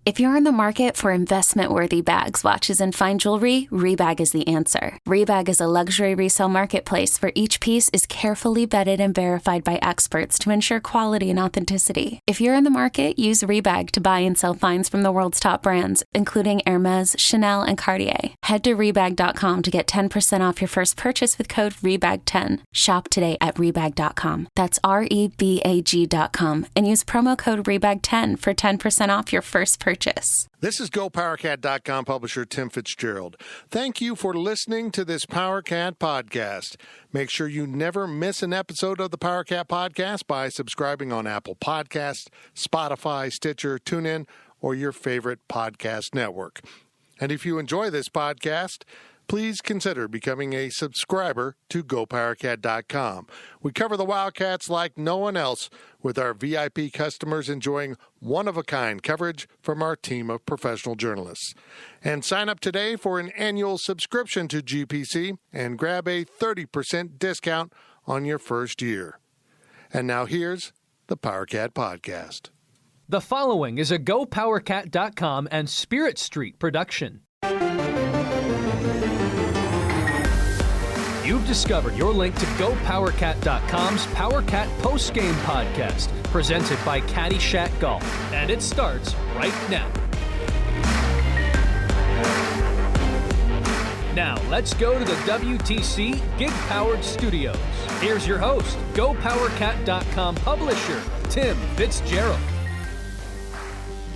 If you're in the market for investment-worthy bags, watches, and fine jewelry, Rebag is the answer. Rebag is a luxury resale marketplace where each piece is carefully vetted and verified by experts to ensure quality and authenticity. If you're in the market, use Rebag to buy and sell finds from the world's top brands, including Hermes, Chanel, and Cartier. Head to Rebag.com to get 10% off your first purchase with code REBAG10. Shop today at Rebag.com. That's REBAG.com and use promo code REBAG10 for 10% off your first purchase. This is GoPowerCat.com publisher Tim Fitzgerald. Thank you for listening to this PowerCat podcast. Make sure you never miss an episode of the PowerCat podcast by subscribing on Apple Podcasts, Spotify, Stitcher, TuneIn, or your favorite podcast network. And if you enjoy this podcast, please consider becoming a subscriber to GoPowerCat.com. We cover the Wildcats like no one else, with our VIP customers enjoying one-of-a-kind coverage from our team of professional journalists. And sign up today for an annual subscription to GPC and grab a 30% discount on your first year. And now here's the PowerCat Podcast. The following is a GoPowerCat.com and Spirit Street production. You've discovered your link to GoPowerCat.com's PowerCat Postgame podcast, presented by Caddyshack Golf, and it starts right now. Now, let's go to the WTC Gig-Powered Studios. Here's your host, GoPowerCat.com publisher, Tim Fitzgerald.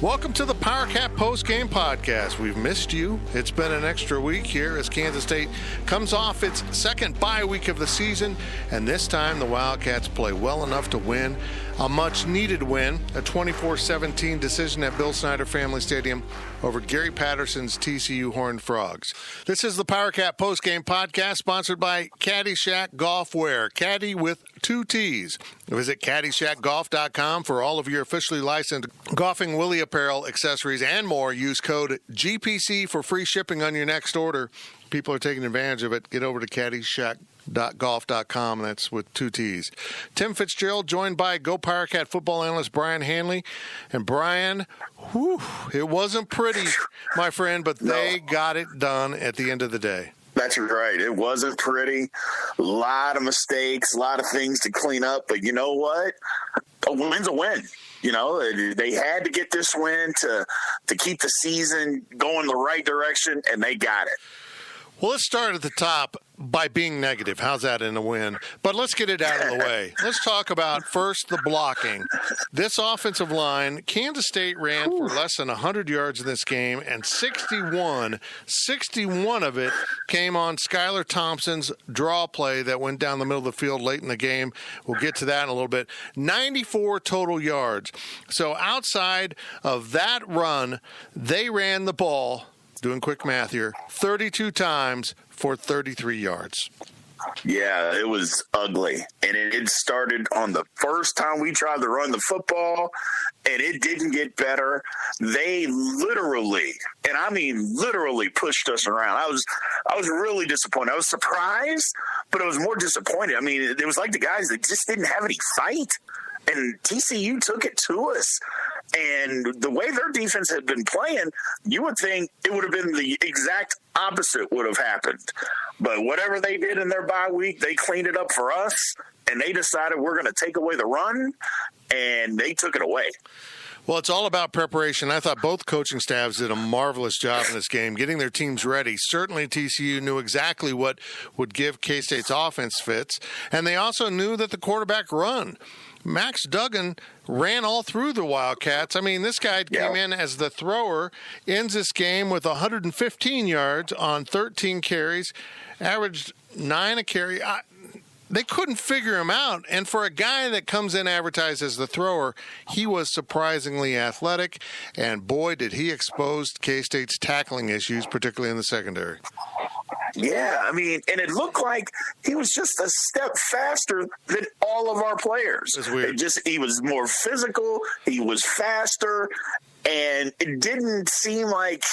Welcome to the PowerCat Postgame Podcast. We've missed you. It's been an extra week here as Kansas State comes off its second bye week of the season, and this time the Wildcats play well enough to win a much-needed win, a 24-17 decision at Bill Snyder Family Stadium over Gary Patterson's TCU Horned Frogs. This is the PowerCat Postgame Podcast, sponsored by Caddyshack Golfwear. Caddy with 2 T's. Visit CaddyshackGolf.com for all of your officially licensed golfing Willie apparel, accessories, and more. Use code GPC for free shipping on your next order. People are taking advantage of it. Get over to CaddyshackGolf.com. That's with 2 T's. Tim Fitzgerald, joined by GoPowerCat football analyst Brian Hanley. And Brian, it wasn't pretty, my friend, but they got it done at the end of the day. That's right. It wasn't pretty. A lot of mistakes, a lot of things to clean up. But you know what? A win's a win. You know, they had to get this win to keep the season going the right direction, and they got it. Well, let's start at the top by being negative. How's that in a win? But let's get it out of the way. Let's talk about first the blocking. This offensive line, Kansas State ran for less than 100 yards in this game, and 61 of it came on Skylar Thompson's draw play that went down the middle of the field late in the game. We'll get to that in a little bit. 94 total yards. So outside of that run, they ran the ball, doing quick math here, 32 times for 33 yards. Yeah, it was ugly. And it started on the first time we tried to run the football, and it didn't get better. They literally, and I mean literally, pushed us around. I was really disappointed. I was surprised, but I was more disappointed. I mean, it was like the guys that just didn't have any fight. And TCU took it to us. And the way their defense had been playing, you would think it would have been the exact opposite would have happened. But whatever they did in their bye week, they cleaned it up for us, and they decided we're going to take away the run, and they took it away. Well, it's all about preparation. I thought both coaching staffs did a marvelous job in this game, getting their teams ready. Certainly TCU knew exactly what would give K-State's offense fits, and they also knew that the quarterback run. Max Duggan ran all through the Wildcats. I mean, this guy came in as the thrower, ends this game with 115 yards on 13 carries, averaged 9 a carry. They couldn't figure him out. And for a guy that comes in advertised as the thrower, he was surprisingly athletic. And boy, did he expose K-State's tackling issues, particularly in the secondary. Yeah, I mean, and it looked like he was just a step faster than all of our players. That's weird. He was more physical. He was faster. And it didn't seem like,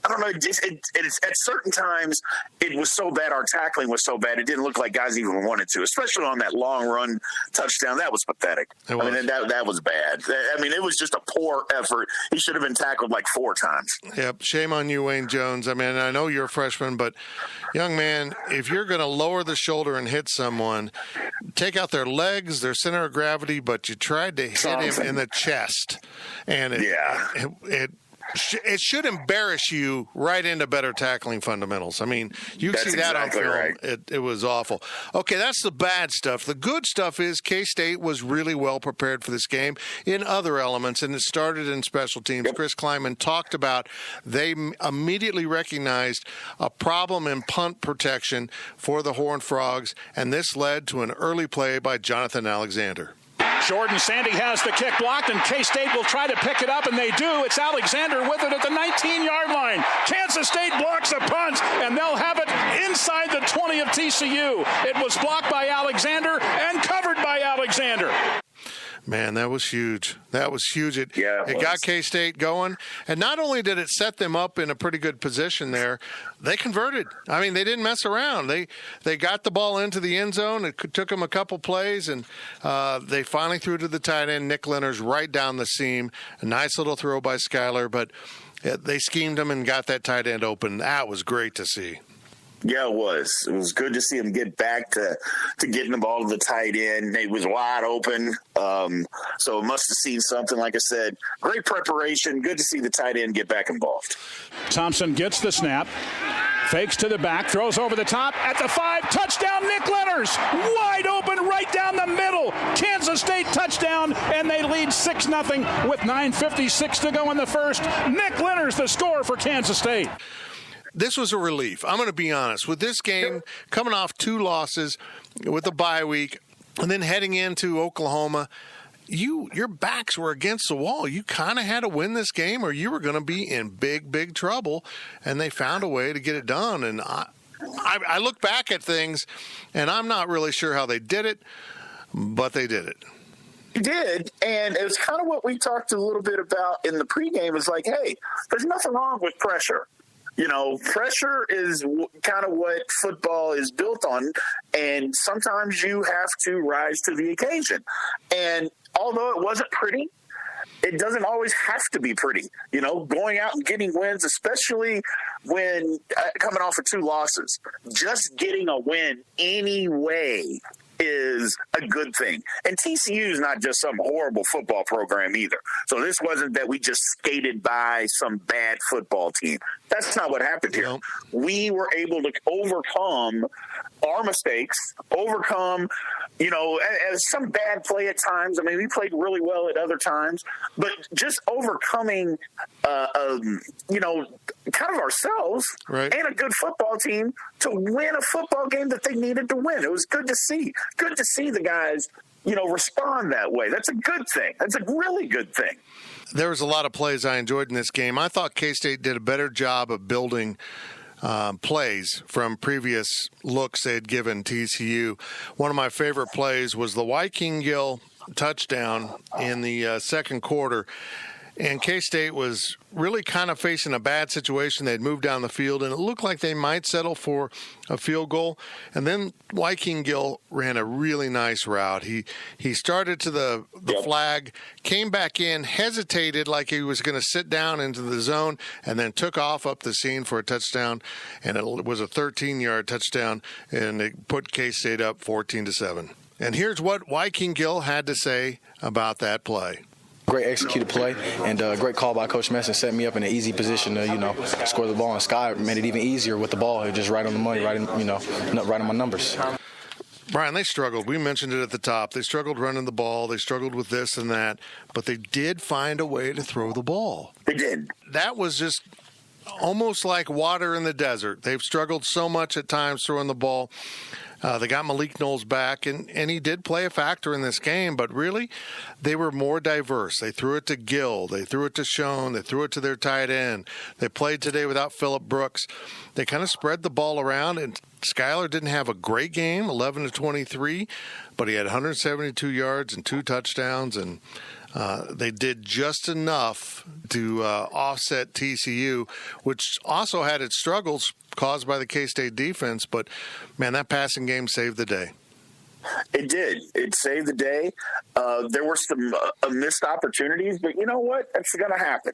I don't know, at certain times it was so bad, our tackling was so bad, it didn't look like guys even wanted to, especially on that long run touchdown. That was pathetic. I mean, that was bad. I mean, it was just a poor effort. He should have been tackled like 4 times. Yep, shame on you, Wayne Jones. I mean, I know you're a freshman, but young man, if you're going to lower the shoulder and hit someone, take out their legs, their center of gravity, but you tried to hit him in the chest. And it should embarrass you right into better tackling fundamentals. I mean, you see that on film. Right. It was awful. Okay, that's the bad stuff. The good stuff is K-State was really well prepared for this game in other elements, and it started in special teams. Yep. Chris Kleiman talked about they immediately recognized a problem in punt protection for the Horned Frogs, and this led to an early play by Jonathan Alexander. Jordan Sandy has the kick blocked, and K-State will try to pick it up, and they do. It's Alexander with it at the 19-yard line. Kansas State blocks a punt, and they'll have it inside the 20 of TCU. It was blocked by Alexander and covered by Alexander. Man, that was huge. That was huge. It got K-State going. And not only did it set them up in a pretty good position there, they converted. I mean, they didn't mess around. They got the ball into the end zone. It took them a couple plays, and they finally threw to the tight end, Nick Leonard's, right down the seam. A nice little throw by Skyler, but they schemed him and got that tight end open. That was great to see. Yeah, it was. It was good to see him get back to getting the ball to the tight end. It was wide open, so it must have seen something. Like I said, great preparation. Good to see the tight end get back involved. Thompson gets the snap, fakes to the back, throws over the top at the 5. Touchdown, Nick Leonard's wide open right down the middle. Kansas State touchdown, and they lead 6-0 with 9:56 to go in the first. Nick Leonard's the score for Kansas State. This was a relief. I'm going to be honest. With this game, coming off 2 losses with the bye week, and then heading into Oklahoma, your backs were against the wall. You kind of had to win this game or you were going to be in big, big trouble, and they found a way to get it done. And I look back at things, and I'm not really sure how they did it, but they did it. He did, and it was kind of what we talked a little bit about in the pregame. It's like, hey, there's nothing wrong with pressure. You know, pressure is kind of what football is built on, and sometimes you have to rise to the occasion. And although it wasn't pretty, it doesn't always have to be pretty. You know, going out and getting wins, especially when coming off of 2 losses, just getting a win anyway is a good thing. And TCU is not just some horrible football program either. So this wasn't that we just skated by some bad football team. That's not what happened here. Nope. We were able to overcome our mistakes, overcome, you know, as some bad play at times. I mean, we played really well at other times, but just overcoming, you know, kind of ourselves and a good football team to win a football game that they needed to win. It was good to see. Good to see the guys, you know, respond that way. That's a good thing. That's a really good thing. There was a lot of plays I enjoyed in this game. I thought K-State did a better job of building plays from previous looks they had given TCU. One of my favorite plays was the Gill touchdown in the second quarter. And K-State was really kind of facing a bad situation. They'd moved down the field, and it looked like they might settle for a field goal. And then Gill ran a really nice route. He started to the flag, came back in, hesitated like he was going to sit down into the zone, and then took off up the seam for a touchdown. And it was a 13-yard touchdown, and it put K-State up 14-7. And here's what Gill had to say about that play. Great executed play and great call by Coach Messon. Set me up in an easy position to, score the ball. And Sky made it even easier with the ball. It just right on the money, right on my numbers. Brian, they struggled. We mentioned it at the top. They struggled running the ball. They struggled with this and that. But they did find a way to throw the ball. They did. That was just almost like water in the desert. They've struggled so much at times throwing the ball. They got Malik Knowles back, and he did play a factor in this game, but really they were more diverse. They threw it to Gill. They threw it to Schoen. They threw it to their tight end. They played today without Phillip Brooks. They kind of spread the ball around, and Skyler didn't have a great game, 11-23, but he had 172 yards and 2 touchdowns, and They did just enough to offset TCU, which also had its struggles caused by the K-State defense. But, man, that passing game saved the day. It did. It saved the day. There were some missed opportunities, but you know what? That's going to happen.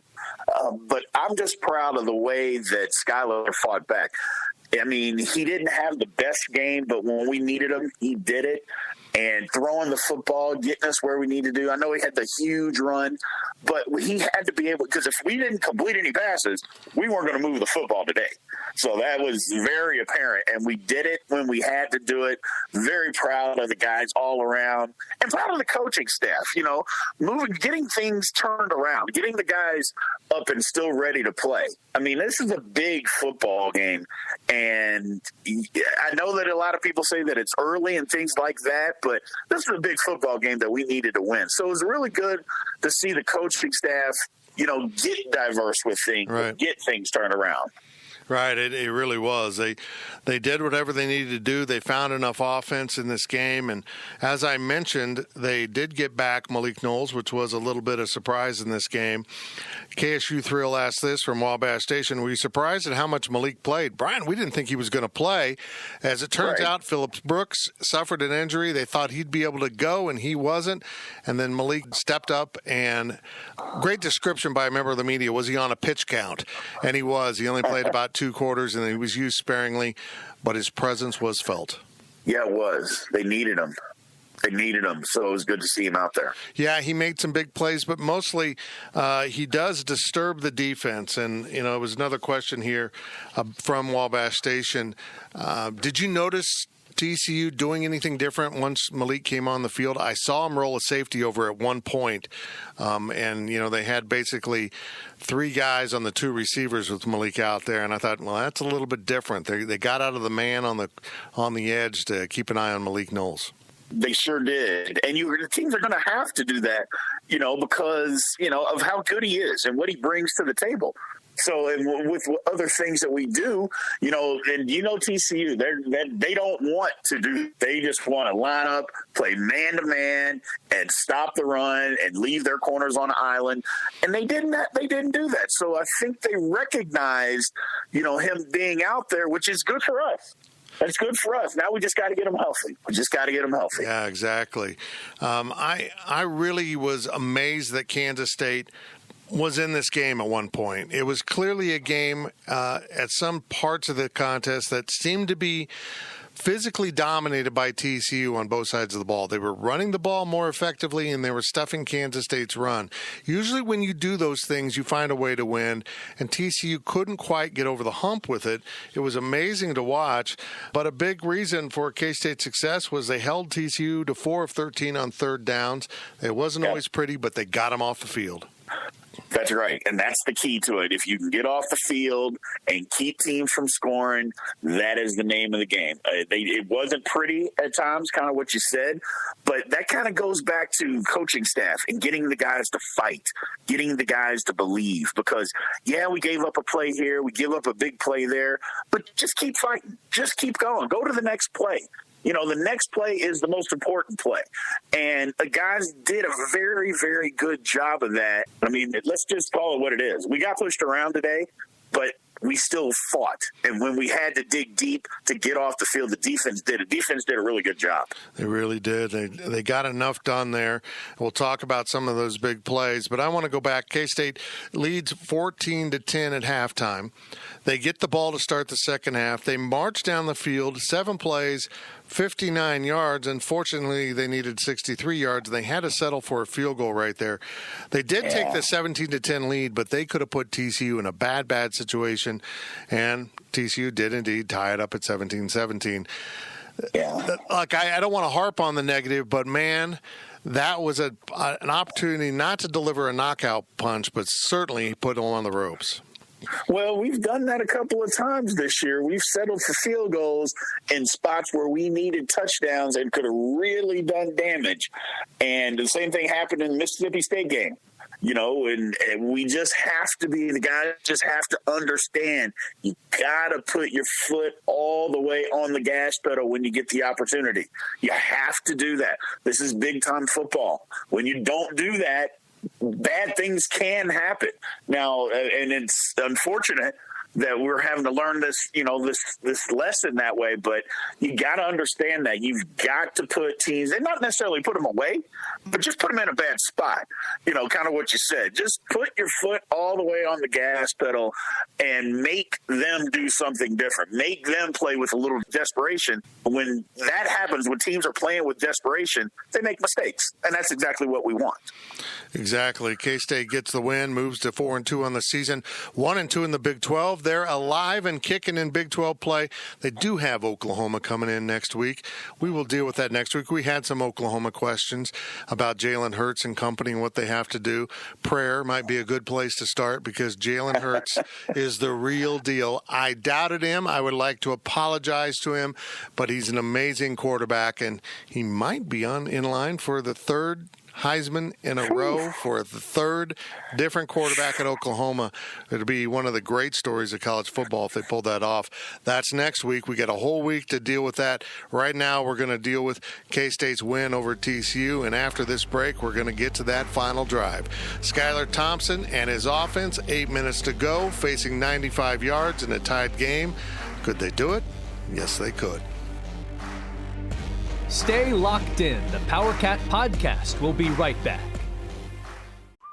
But I'm just proud of the way that Skylar fought back. I mean, he didn't have the best game, but when we needed him, he did it. And throwing the football, getting us where we needed to do. I know he had the huge run, but he had to be able – because if we didn't complete any passes, we weren't going to move the football today. So that was very apparent, and we did it when we had to do it. Very proud of the guys all around, and proud of the coaching staff, getting things turned around, getting the guys up and still ready to play. I mean, this is a big football game, and I know that a lot of people say that it's early and things like that, but this is a big football game that we needed to win. So it was really good to see the coaching staff, get diverse with things, right, get things turned around. Right, it really was. They did whatever they needed to do. They found enough offense in this game, and as I mentioned, they did get back Malik Knowles, which was a little bit of surprise in this game. KSU Thrill asked this from Wabash Station: were you surprised at how much Malik played? Brian, we didn't think he was going to play. As it turns out, Phillips Brooks suffered an injury. They thought he'd be able to go, and he wasn't. And then Malik stepped up, and great description by a member of the media. Was he on a pitch count? And he was. He only played about 2 quarters, and he was used sparingly, but his presence was felt. Yeah, it was. They needed him. So it was good to see him out there. Yeah, he made some big plays, but mostly he does disturb the defense. And, it was another question here from Wabash Station. Did you notice TCU doing anything different once Malik came on the field? I saw him roll a safety over at one point, and they had basically 3 guys on the 2 receivers with Malik out there, and I thought, well, that's a little bit different. They got out of the man on the edge to keep an eye on Malik Knowles. They sure did. And the teams are going to have to do that, because, of how good he is and what he brings to the table. So and with other things that we do, and TCU, they don't want to do. They just want to line up, play man-to-man, and stop the run and leave their corners on an island. And they didn't do that. So I think they recognized, him being out there, which is good for us. That's good for us. Now we just got to get them healthy. Yeah, exactly. I really was amazed that Kansas State was in this game at one point. It was clearly a game at some parts of the contest that seemed to be physically dominated by TCU on both sides of the ball. They were running the ball more effectively, and they were stuffing Kansas State's run. Usually when you do those things, you find a way to win, and TCU couldn't quite get over the hump with it. It was amazing to watch, but a big reason for K-State's success was they held TCU to 4 of 13 on third downs. It wasn't always pretty, but they got them off the field. That's right, and that's the key to it. If you can get off the field and keep teams from scoring, that is the name of the game. It wasn't pretty at times, kind of what you said, but that kind of goes back to coaching staff and getting the guys to fight, getting the guys to believe. Because, we gave up a play here, we give up a big play there, but just keep fighting. Just keep going. Go to the next play. The next play is the most important play. And the guys did a very, very good job of that. I mean, let's just call it what it is. We got pushed around today, but we still fought. And when we had to dig deep to get off the field, the defense did. The defense did a really good job. They really did. They got enough done there. We'll talk about some of those big plays, but I want to go back. K-State leads 14-10 at halftime. They get the ball to start the second half. They march down the field, 7 plays, 59 yards. Unfortunately, they needed 63 yards. They had to settle for a field goal right there. They did take the 17-10 lead, but they could have put TCU in a bad situation, and TCU did indeed tie it up at 17-17. Yeah. Look, I don't want to harp on the negative, but, man, that was an opportunity not to deliver a knockout punch, but certainly put them on the ropes. Well, we've done that a couple of times this year. We've settled for field goals in spots where we needed touchdowns and could have really done damage. And the same thing happened in the Mississippi State game. And we just have to be, the guys just have to understand you got to put your foot all the way on the gas pedal when you get the opportunity. You have to do that. This is big time football. When you don't do that, bad things can happen. Now, and it's unfortunate that we're having to learn this, this lesson that way. But you got to understand that you've got to put teams, and not necessarily put them away, but just put them in a bad spot. Kind of what you said. Just put your foot all the way on the gas pedal and make them do something different. Make them play with a little desperation. When that happens, when teams are playing with desperation, they make mistakes. And that's exactly what we want. Exactly. K-State gets the win, moves to 4-2 on the season, 1-2 in the Big 12. They're alive and kicking in Big 12 play. They do have Oklahoma coming in next week. We will deal with that next week. We had some Oklahoma questions about Jalen Hurts and company and what they have to do. Prayer might be a good place to start because Jalen Hurts is the real deal. I doubted him. I would like to apologize to him, but he's an amazing quarterback, and he might be in line for the third Heisman in a row for the third different quarterback at Oklahoma. It'll be one of the great stories of college football if they pull that off. That's next week. We get a whole week to deal with that. Right now, we're going to deal with K-State's win over TCU, and after this break, we're going to get to that final drive. Skylar Thompson and his offense, 8 minutes to go, facing 95 yards in a tied game. Could they do it? Yes, they could. Stay locked in. The PowerCat podcast will be right back.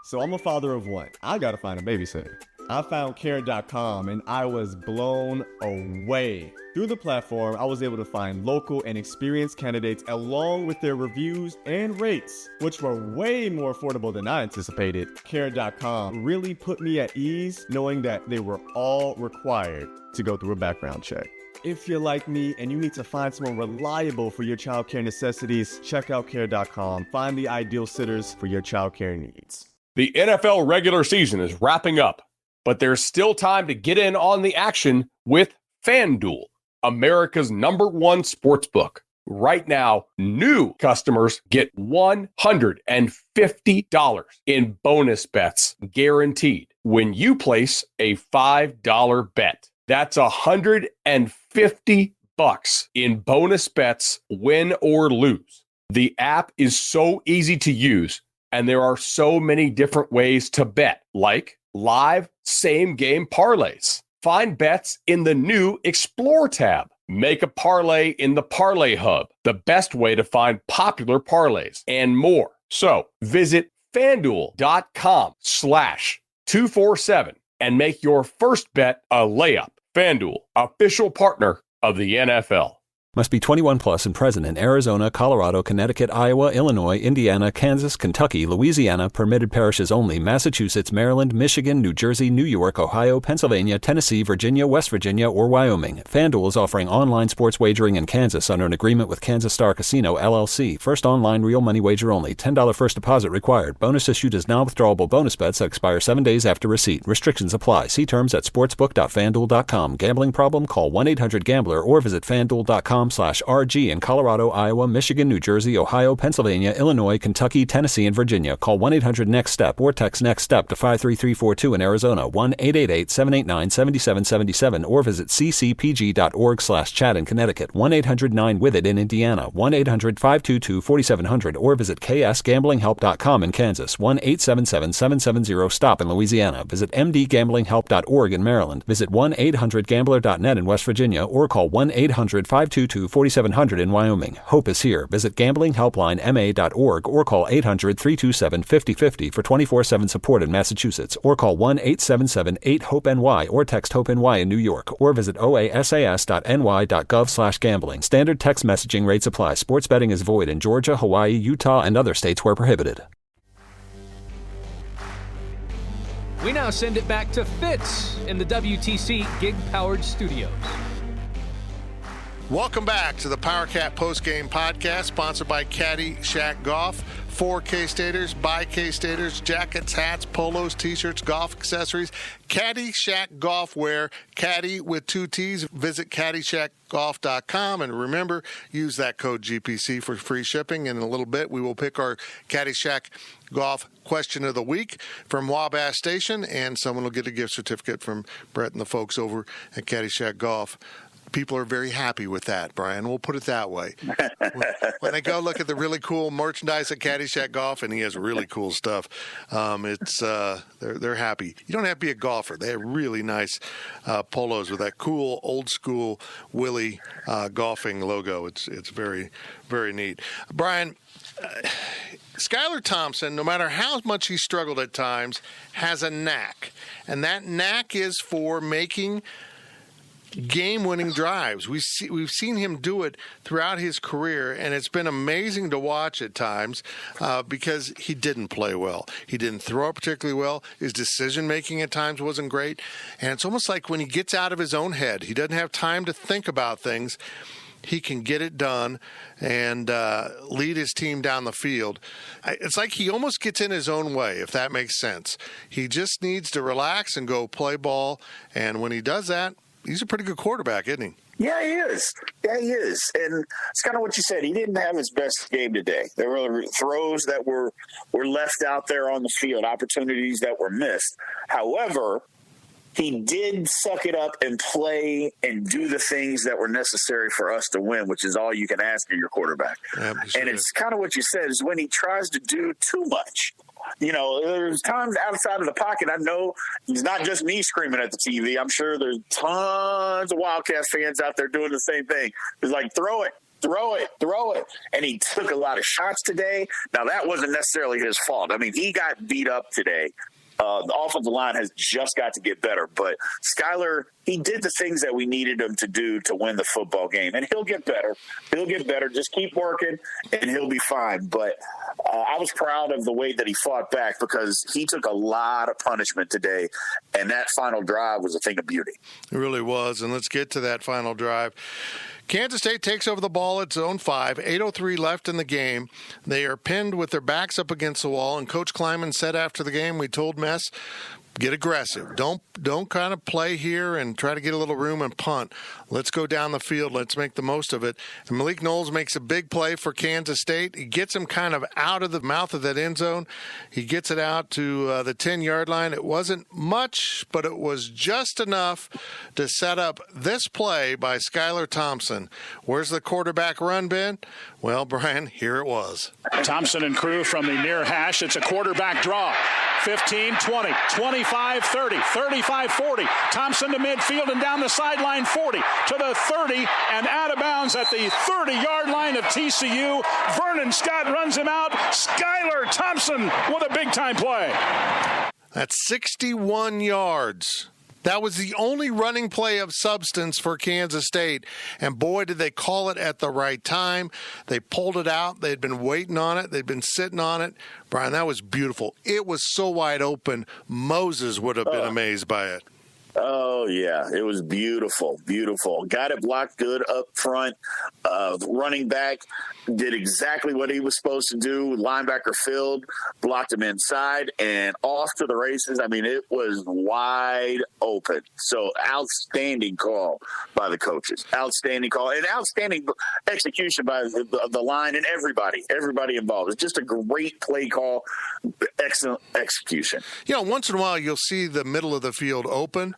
So I'm a father of one. I gotta find a babysitter. I found Care.com and I was blown away. Through the platform, I was able to find local and experienced candidates along with their reviews and rates, which were way more affordable than I anticipated. Care.com really put me at ease knowing that they were all required to go through a background check. If you're like me and you need to find someone reliable for your childcare necessities, check out Care.com. Find the ideal sitters for your childcare needs. The NFL regular season is wrapping up, but there's still time to get in on the action with FanDuel, America's #1 sportsbook. Right now, new customers get $150 in bonus bets guaranteed when you place a $5 bet. That's $150 in bonus bets, win or lose. The app is so easy to use, and there are so many different ways to bet, like live same-game parlays. Find bets in the new Explore tab. Make a parlay in the Parlay Hub, the best way to find popular parlays, and more. So visit FanDuel.com/247 and make your first bet a layup. FanDuel, official partner of the NFL. Must be 21 plus and present in Arizona, Colorado, Connecticut, Iowa, Illinois, Indiana, Kansas, Kentucky, Louisiana, permitted parishes only, Massachusetts, Maryland, Michigan, New Jersey, New York, Ohio, Pennsylvania, Tennessee, Virginia, West Virginia, or Wyoming. FanDuel is offering online sports wagering in Kansas under an agreement with Kansas Star Casino, LLC. First online real money wager only. $10 first deposit required. Bonus issued as non-withdrawable bonus bets that expire 7 days after receipt. Restrictions apply. See terms at sportsbook.fanduel.com. Gambling problem? Call 1-800-GAMBLER or visit fanduel.com/RG in Colorado, Iowa, Michigan, New Jersey, Ohio, Pennsylvania, Illinois, Kentucky, Tennessee, and Virginia. Call 1-800-NEXT-STEP or text NEXT-STEP to 53342 in Arizona, 1-888-789-7777, or visit ccpg.org/chat in Connecticut, 1-800-9-WITH-IT in Indiana, 1-800-522-4700, or visit ksgamblinghelp.com in Kansas, 1-877-770-STOP in Louisiana. Visit mdgamblinghelp.org in Maryland. Visit 1-800-GAMBLER.net in West Virginia, or call 1-800-522-4700 in Wyoming. Hope is here. Visit gamblinghelplinema.org or call 800-327-5050 for 24/7 support in Massachusetts, or call 1-877-8-HOPE-NY or text HOPE-NY in New York, or visit oasas.ny.gov/gambling. Standard text messaging rates apply. Sports betting is void in Georgia, Hawaii, Utah, and other states where prohibited. We now send it back to Fitz in the WTC gig-powered studios. Welcome back to the PowerCat Postgame Podcast, sponsored by Caddy Shack Golf. For K-Staters, by K-Staters, jackets, hats, polos, t-shirts, golf accessories. Caddy Shack Golf Wear, Caddy with 2 T's. Visit caddyshackgolf.com, and remember, use that code GPC for free shipping. And in a little bit, we will pick our Caddy Shack Golf Question of the Week from Wabash Station, and someone will get a gift certificate from Brett and the folks over at Caddy Shack Golf. people are very happy with that, Brian. We'll put it that way. When they go look at the really cool merchandise at Caddyshack Golf, and he has really cool stuff, they're happy. You don't have to be a golfer. They have really nice polos with that cool old school Willie golfing logo. It's very, very neat. Brian, Skylar Thompson, no matter how much he struggled at times, has a knack. And that knack is for making game-winning drives. We've seen him do it throughout his career, and it's been amazing to watch at times because he didn't play well. He didn't throw it particularly well. His decision-making at times wasn't great. And it's almost like when he gets out of his own head, he doesn't have time to think about things. He can get it done and lead his team down the field. It's like he almost gets in his own way, if that makes sense. He just needs to relax and go play ball. And when he does that, he's a pretty good quarterback, isn't he? Yeah, he is. Yeah, he is. And it's kind of what you said. He didn't have his best game today. There were throws that were left out there on the field, opportunities that were missed. However, he did suck it up and play and do the things that were necessary for us to win, which is all you can ask of your quarterback. Yeah, and it's kind of what you said, is when he tries to do too much. You know, there's times outside of the pocket. I know it's not just me screaming at the TV. I'm sure there's tons of Wildcats fans out there doing the same thing. It's like, throw it. And he took a lot of shots today. Now, that wasn't necessarily his fault. I mean, he got beat up today. The offensive line has just got to get better. But Skylar, he did the things that we needed him to do to win the football game. And he'll get better. Just keep working, and he'll be fine. But I was proud of the way that he fought back because he took a lot of punishment today. And that final drive was a thing of beauty. It really was. And let's get to that final drive. Kansas State takes over the ball at zone 5, 8:03 left in the game. They are pinned with their backs up against the wall, and Coach Kleiman said after the game, we told Mess, get aggressive. Don't kind of play here and try to get a little room and punt. Let's go down the field. Let's make the most of it. And Malik Knowles makes a big play for Kansas State. He gets him kind of out of the mouth of that end zone. He gets it out to the 10-yard line. It wasn't much, but it was just enough to set up this play by Skylar Thompson. Where's the quarterback run, Ben? Well, Brian, here it was. Thompson and crew from the near hash. It's a quarterback draw. 15, 20, 25, 30, 35, 40. Thompson to midfield and down the sideline, 40 to the 30 and out of bounds at the 30-yard line of TCU. Vernon Scott runs him out. Skylar Thompson with a big-time play. That's 61 yards. That was the only running play of substance for Kansas State. And boy, did they call it at the right time. They pulled it out. They'd been waiting on it. They'd been sitting on it. Brian, that was beautiful. It was so wide open, Moses would have been amazed by it. Oh, yeah. It was beautiful, beautiful. Got it blocked good up front. Running back did exactly what he was supposed to do. Linebacker filled, blocked him inside, and off to the races. I mean, it was wide open. So outstanding call by the coaches. Outstanding call. And outstanding execution by the line and everybody involved. It's just a great play call. Excellent execution. You know, once in a while you'll see the middle of the field open.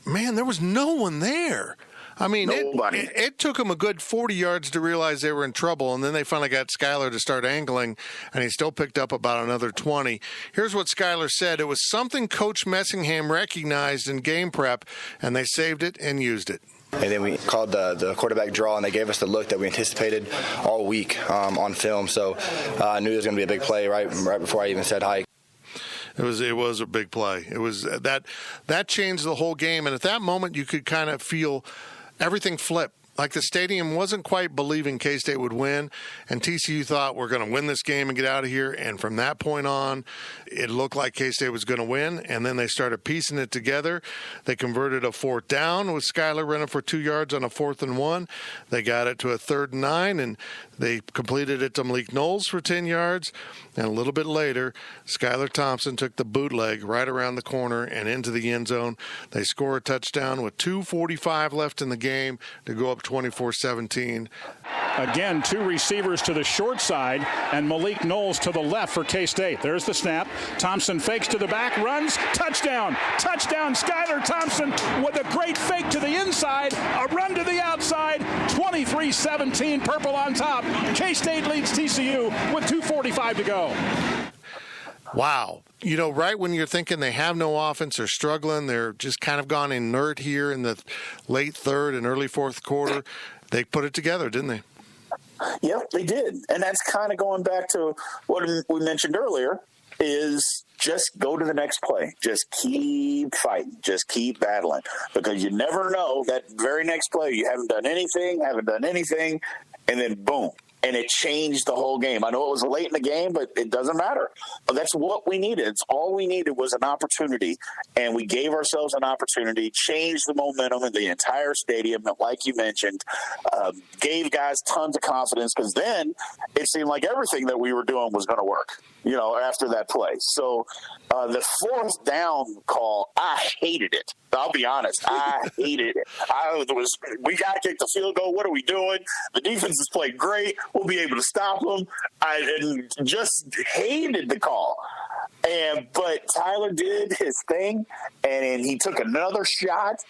Man, there was no one there. I mean, it took them a good 40 yards to realize they were in trouble, and then they finally got Skylar to start angling, and he still picked up about another 20. Here's what Skylar said. It was something Coach Messingham recognized in game prep, and they saved it and used it. And then we called the quarterback draw, and they gave us the look that we anticipated all week on film. So I knew it was going to be a big play right before I even said hi. It was a big play. It was that changed the whole game, and at that moment you could kind of feel everything flip. Like the stadium wasn't quite believing K-State would win, and TCU thought we're going to win this game and get out of here. And from that point on, it looked like K-State was going to win, and then they started piecing it together. They converted a 4th down with Skylar running for 2 yards on a 4th and 1. They got it to a 3rd and 9, and they completed it to Malik Knowles for 10 yards. And a little bit later, Skylar Thompson took the bootleg right around the corner and into the end zone. They score a touchdown with 2:45 left in the game to go up 24-17. Again, 2 receivers to the short side, and Malik Knowles to the left for K-State. There's the snap. Thompson fakes to the back, runs, touchdown. Touchdown, Skylar Thompson with a great fake to the inside, a run to the outside, 23-17, purple on top. K-State leads TCU with 2:45 to go. Wow. You know, right when you're thinking they have no offense, they're struggling, they're just kind of gone inert here in the late third and early fourth quarter, they put it together, didn't they? Yep, they did. And that's kind of going back to what we mentioned earlier, is just go to the next play. Just keep fighting. Just keep battling. Because you never know that very next play, you haven't done anything, and then boom. And it changed the whole game. I know it was late in the game, but it doesn't matter. That's what we needed. It's all we needed was an opportunity, and we gave ourselves an opportunity, changed the momentum in the entire stadium, like you mentioned, gave guys tons of confidence, because then it seemed like everything that we were doing was going to work, after that play. So the 4th down call, I hated it. I'll be honest. I hated it. We got to kick the field goal. What are we doing? The defense has played great. We'll be able to stop them. I just hated the call. But Tyler did his thing, and he took another shot.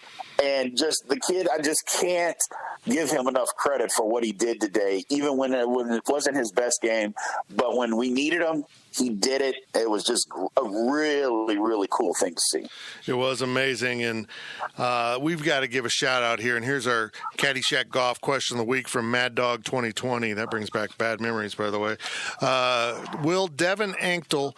And just the kid, I just can't give him enough credit for what he did today, even when it wasn't his best game. But when we needed him, he did it. It was just a really, really cool thing to see. It was amazing, and we've got to give a shout-out here. And here's our Caddyshack Golf Question of the Week from Mad Dog 2020. That brings back bad memories, by the way. Will Devin Anktel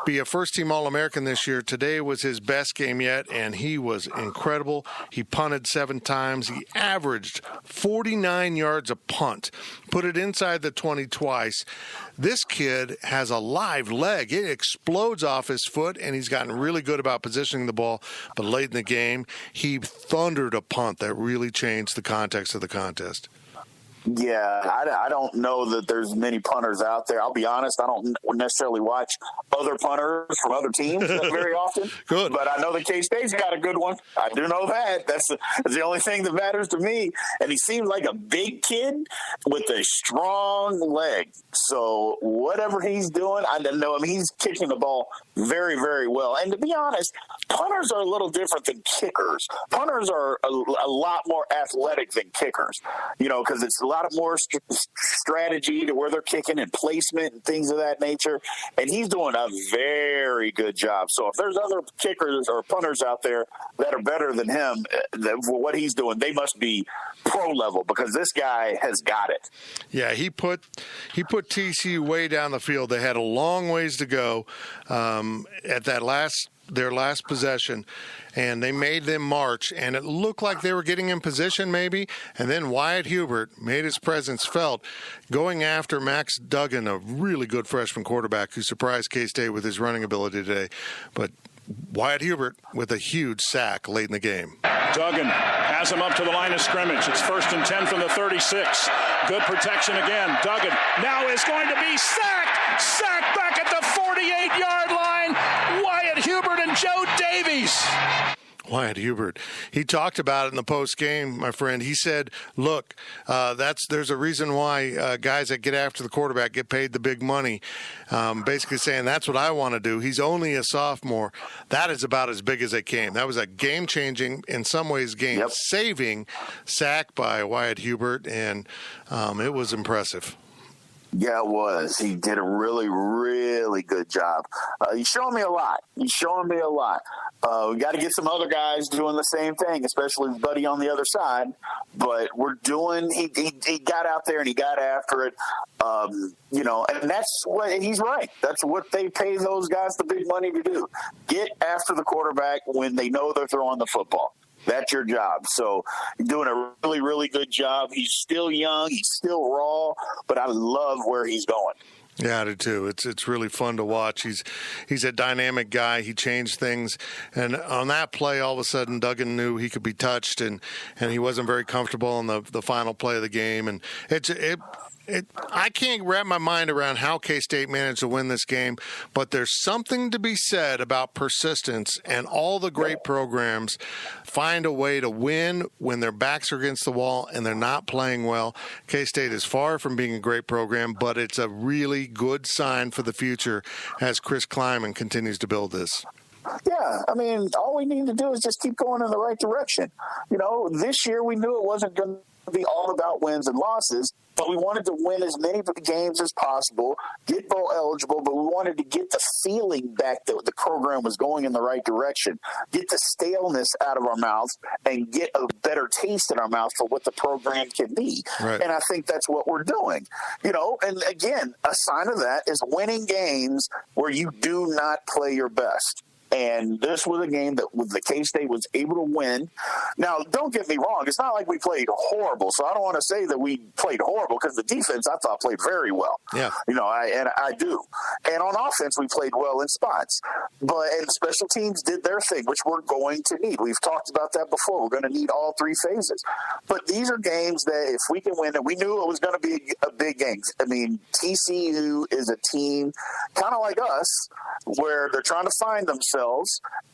be a first-team All-American this year? Today was his best game yet, and he was incredible. He punted 7 times. He averaged 49 yards a punt, put it inside the 20 twice. This kid has a live leg. It explodes off his foot, and he's gotten really good about positioning the ball. But late in the game, he thundered a punt that really changed the context of the contest. Yeah, I don't know that there's many punters out there. I'll be honest, I don't necessarily watch other punters from other teams very often. Good. But I know that K-State's got a good one. I do know that. That's the only thing that matters to me. And he seems like a big kid with a strong leg. So whatever he's doing, I don't know. I mean, he's kicking the ball very, very well. And to be honest, punters are a little different than kickers. Punters are a lot more athletic than kickers, because it's a lot of more strategy to where they're kicking and placement and things of that nature. And he's doing a very good job. So if there's other kickers or punters out there that are better than him, for what he's doing, they must be pro level, because this guy has got it. Yeah, he put TCU way down the field. They had a long ways to go at their last possession, and they made them march, and it looked like they were getting in position maybe, and then Wyatt Hubert made his presence felt going after Max Duggan, a really good freshman quarterback who surprised K-State with his running ability today. But Wyatt Hubert with a huge sack late in the game. Duggan has him up to the line of scrimmage. It's 1st and 10 from the 36. Good protection again. Duggan now is going to be sacked. Sacked back at the 48-yard line. Wyatt Hubert and Joe Davies. Wyatt Hubert. He talked about it in the post game, my friend. He said, look, there's a reason why guys that get after the quarterback get paid the big money. Basically saying that's what I want to do. He's only a sophomore. That is about as big as they came. That was a game-changing, in some ways game-saving sack by Wyatt Hubert, and it was impressive. Yeah, it was. He did a really, really good job. He's showing me a lot. We got to get some other guys doing the same thing, especially Buddy on the other side. But he got out there and he got after it. And that's what he's right. That's what they pay those guys the big money to do. Get after the quarterback when they know they're throwing the football. That's your job. So you're doing a really, really good job. He's still young. He's still raw, but I love where he's going. Yeah, I do too. It's really fun to watch. He's a dynamic guy. He changed things, and on that play, all of a sudden, Duggan knew he could be touched, and he wasn't very comfortable on the final play of the game. And I can't wrap my mind around how K-State managed to win this game, but there's something to be said about persistence, and all the great programs find a way to win when their backs are against the wall and they're not playing well. K-State is far from being a great program, but it's a really good sign for the future as Chris Kleiman continues to build this. Yeah, I mean, all we need to do is just keep going in the right direction. You know, this year we knew it wasn't going to be all about wins and losses, but we wanted to win as many games as possible, get bowl eligible, but we wanted to get the feeling back that the program was going in the right direction, get the staleness out of our mouths, and get a better taste in our mouth for what the program can be. Right. And I think that's what we're doing. You know, and again, a sign of that is winning games where you do not play your best. And this was a game that the K-State was able to win. Now, don't get me wrong. It's not like we played horrible. So I don't want to say that we played horrible, because the defense, I thought, played very well. Yeah. You know, I do. And on offense, we played well in spots. And special teams did their thing, which we're going to need. We've talked about that before. We're going to need all three phases. But these are games that if we can win, and we knew it was going to be a big game. I mean, TCU is a team kind of like us, where they're trying to find themselves.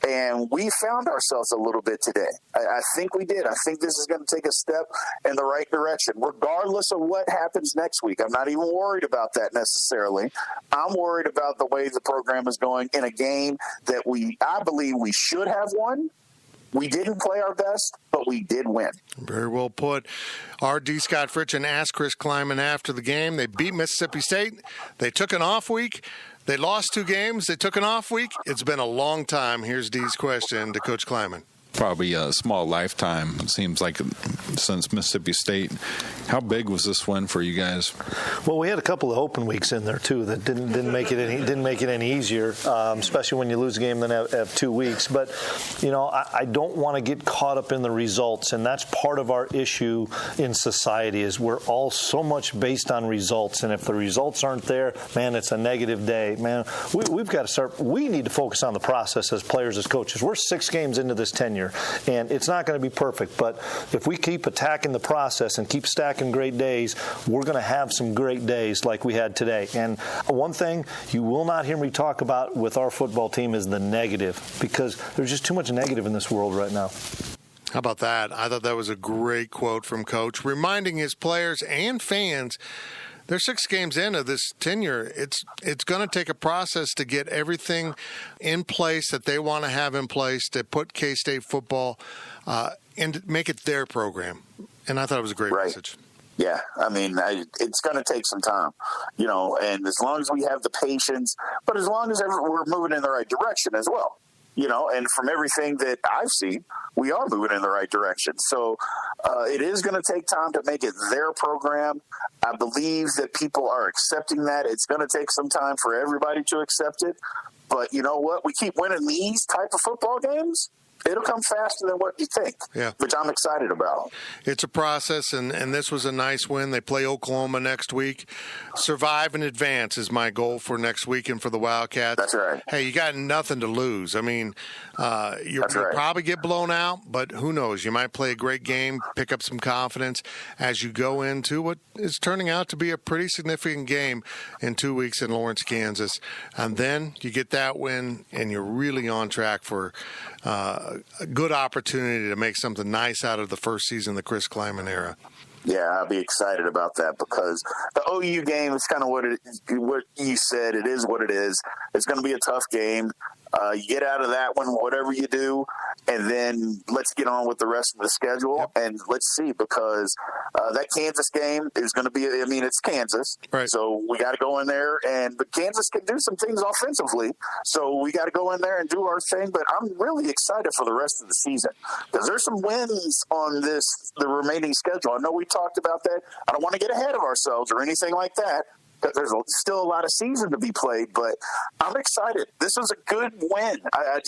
And we found ourselves a little bit today. I think we did. I think this is going to take a step in the right direction, regardless of what happens next week. I'm not even worried about that necessarily. I'm worried about the way the program is going in a game that I believe we should have won. We didn't play our best, but we did win. Very well put. R.D. Scott Fritchen asked Chris Kleiman after the game. They beat Mississippi State. They took an off week. They lost 2 games. They took an off week. It's been a long time. Here's Dee's question to Coach Kleiman. Probably a small lifetime, it seems like, since Mississippi State. How big was this win for you guys? Well, we had a couple of open weeks in there too that didn't make it any easier, especially when you lose a game and then have 2 weeks. But you know, I don't want to get caught up in the results, and that's part of our issue in society. Is we're all so much based on results, and if the results aren't there, man, it's a negative day. Man, we've got to start. We need to focus on the process as players, as coaches. We're 6 games into this tenure. And it's not going to be perfect, but if we keep attacking the process and keep stacking great days, we're going to have some great days like we had today. And one thing you will not hear me talk about with our football team is the negative, because there's just too much negative in this world right now. How about that? I thought that was a great quote from Coach, reminding his players and fans they're 6 games into this tenure. It's going to take a process to get everything in place that they want to have in place to put K-State football and make it their program. And I thought it was a great message. Yeah, I mean, it's going to take some time, you know, and as long as we have the patience, but as long as we're moving in the right direction as well. You know, and from everything that I've seen, we are moving in the right direction. So it is going to take time to make it their program. I believe that people are accepting that. It's going to take some time for everybody to accept it. But you know what? We keep winning these type of football games. It'll come faster than what you think, which I'm excited about. It's a process, and this was a nice win. They play Oklahoma next week. Survive and advance is my goal for next week and for the Wildcats. That's right. Hey, you got nothing to lose. I mean, you'll probably get blown out, but who knows? You might play a great game, pick up some confidence as you go into what is turning out to be a pretty significant game in 2 weeks in Lawrence, Kansas. And then you get that win, and you're really on track for a good opportunity to make something nice out of the first season of the Chris Kleiman era. Yeah, I'll be excited about that, because the OU game is kind of what you said. It is what it is. It's going to be a tough game. You get out of that one, whatever you do, and then let's get on with the rest of the schedule, and let's see, because that Kansas game is going to be, I mean, it's Kansas, so we got to go in there, but Kansas can do some things offensively, so we got to go in there and do our thing, but I'm really excited for the rest of the season, because there's some wins on the remaining schedule. I know we talked about that. I don't want to get ahead of ourselves or anything like that, because there's still a lot of season to be played, but I'm excited. This is a good win. I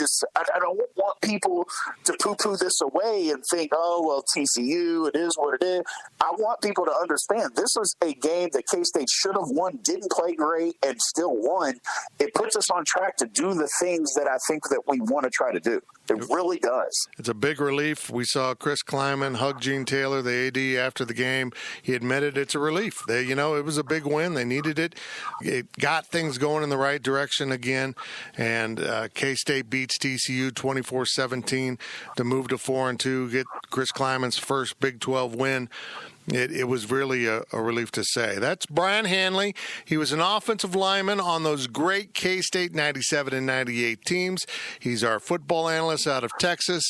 don't want people to poo-poo this away and think, oh, well, TCU, it is what it is. I want people to understand this was a game that K-State should have won, didn't play great, and still won. It puts us on track to do the things that I think that we want to try to do. It really does. It's a big relief. We saw Chris Kleiman hug Gene Taylor, the AD, after the game. He admitted it's a relief. It was a big win. They needed it. It got things going in the right direction again. And K-State beats TCU 24-17 to move to 4-2, get Chris Kleiman's first Big 12 win. It was really a relief to say. That's Brian Hanley. He was an offensive lineman on those great K-State 97 and 98 teams. He's our football analyst out of Texas.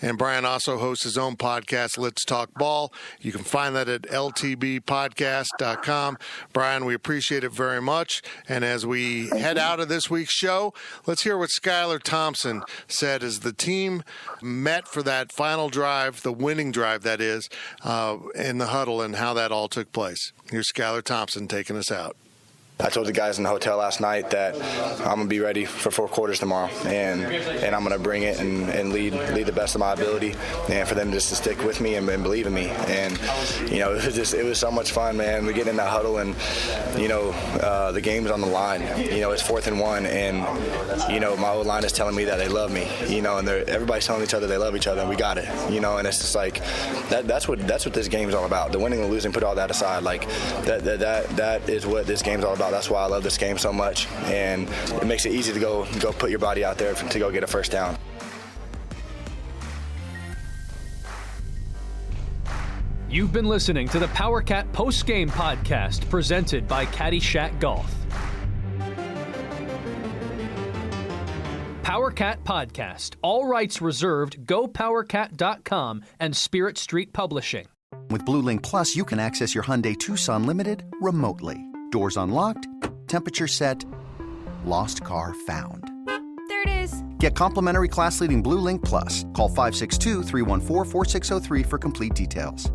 And Brian also hosts his own podcast, Let's Talk Ball. You can find that at ltbpodcast.com. Brian, we appreciate it very much. And as we head out of this week's show, let's hear what Skylar Thompson said as the team met for that final drive, the winning drive, that is, in the huddle, and how that all took place. Here's Skylar Thompson taking us out. I told the guys in the hotel last night that I'm going to be ready for 4 quarters tomorrow, and I'm going to bring it and lead the best of my ability, and for them just to stick with me and believe in me. And, it was so much fun, man. We get in that huddle, and, the game's on the line. It's 4th and 1, and, my old line is telling me that they love me, and everybody's telling each other they love each other, and we got it, and it's just like that's what this game's all about. The winning and losing, put all that aside. Like that is what this game's all about. That's why I love this game so much, and it makes it easy to go put your body out there to go get a first down. You've been listening to the PowerCat Postgame Podcast presented by Caddyshack Golf. PowerCat Podcast. All rights reserved. GoPowerCat.com and Spirit Street Publishing. With Blue Link Plus, you can access your Hyundai Tucson Limited remotely. Doors unlocked, temperature set, lost car found. There it is. Get complimentary class-leading Blue Link Plus. Call 562-314-4603 for complete details.